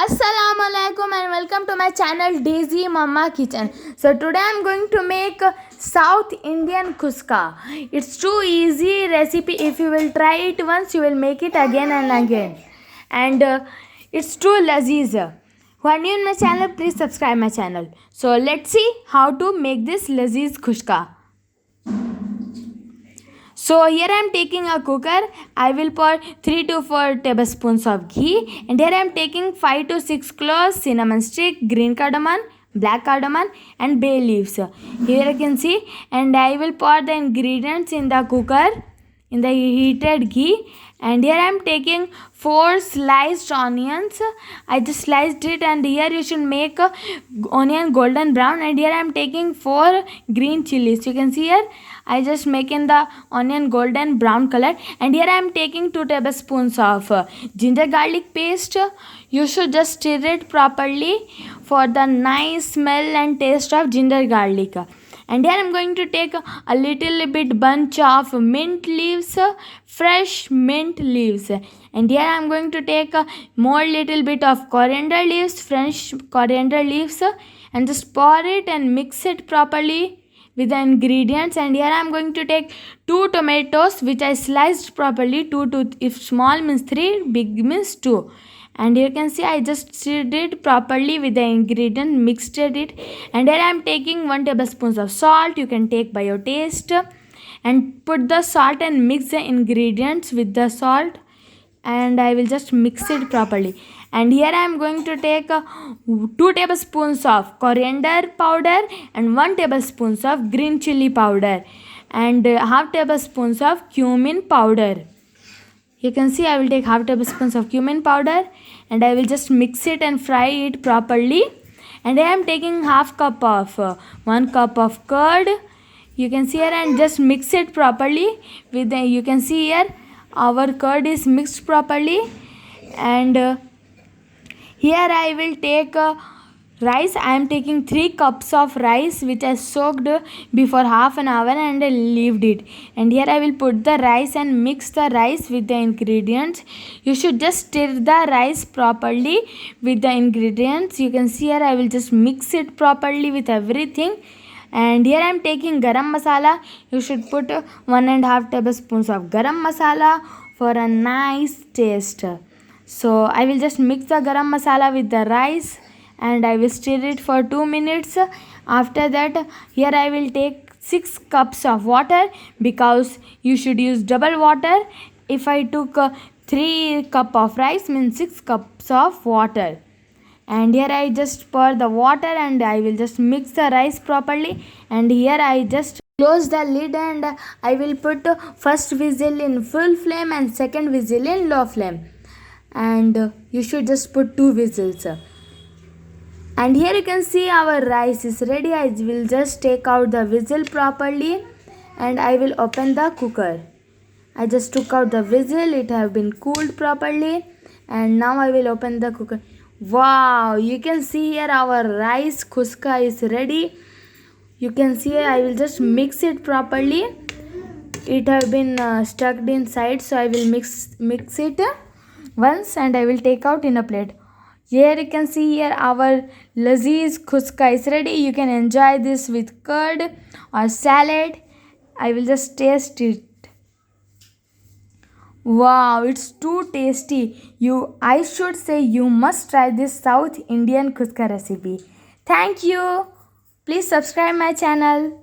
Assalamualaikum and welcome to my channel Daisy Mama Kitchen. So today I'm going to make South Indian kuska. It's too easy recipe. If you will try it once, you will make it again and again. And it's too laziz. Who are new in my channel, please subscribe my channel. So let's see how to make this laziz kuska. So here I am taking a cooker. I will pour 3 to 4 tablespoons of ghee, and here I am taking 5 to 6 cloves cinnamon stick, green cardamom, black cardamom and bay leaves. Here you can see, and I will pour the ingredients in the cooker in the heated ghee. And here I am taking 4 sliced onions. I just sliced it, and here you should make onion golden brown. And here I am taking 4 green chilies. You can see here I just making the onion golden brown color. And here I am taking 2 tablespoons of ginger garlic paste. You should just stir it properly for the nice smell and taste of ginger garlic. And here I am going to take a little bit bunch of mint leaves, fresh mint leaves. And here I am going to take more little bit of coriander leaves, fresh coriander leaves, and just pour it and mix it properly with the ingredients. And here I am going to take 2 tomatoes which I sliced properly. 2 to, if small means 3, big means 2. And you can see I just stirred it properly with the ingredient, mixed it. And here I am taking 1 tablespoon of salt. You can take by your taste, and put the salt and mix the ingredients with the salt, and I will just mix it properly. And here I am going to take 2 tablespoons of coriander powder and 1 tablespoon of green chili powder and half tablespoons of cumin powder. You can see I will take half tablespoons of cumin powder, and I will just mix it and fry it properly. And I am taking half cup of 1 cup of curd. You can see here, and just mix it properly with the, you can see here our curd is mixed properly. And here I will take rice. I am taking 3 cups of rice which I soaked before half an hour and I leaved it. And here I will put the rice and mix the rice with the ingredients. You should just stir the rice properly with the ingredients. You can see here I will just mix it properly with everything. And here I am taking garam masala. You should put 1.5 tablespoons of garam masala for a nice taste. So I will just mix the garam masala with the rice, and I will stir it for 2 minutes. After that, here I will take 6 cups of water, because you should use double water. If I took 3 cup of rice, means 6 cups of water. And here I just pour the water, and I will just mix the rice properly. And here I just close the lid, and I will put first whistle in full flame and second whistle in low flame. And you should just put 2 whistles. And here you can see our rice is ready. I will just take out the whistle properly, and I will open the cooker. I just took out the whistle. It have been cooled properly, and now I will open the cooker. Wow, you can see here our rice kuska is ready. You can see here I will just mix it properly. It have been stuck inside, so I will mix it once, and I will take out in a plate. Here you can see here our laziz kuska is ready. You can enjoy this with curd or salad. I will just taste it. Wow, it's too tasty. I should say you must try this South Indian kuska recipe. Thank you. Please subscribe my channel.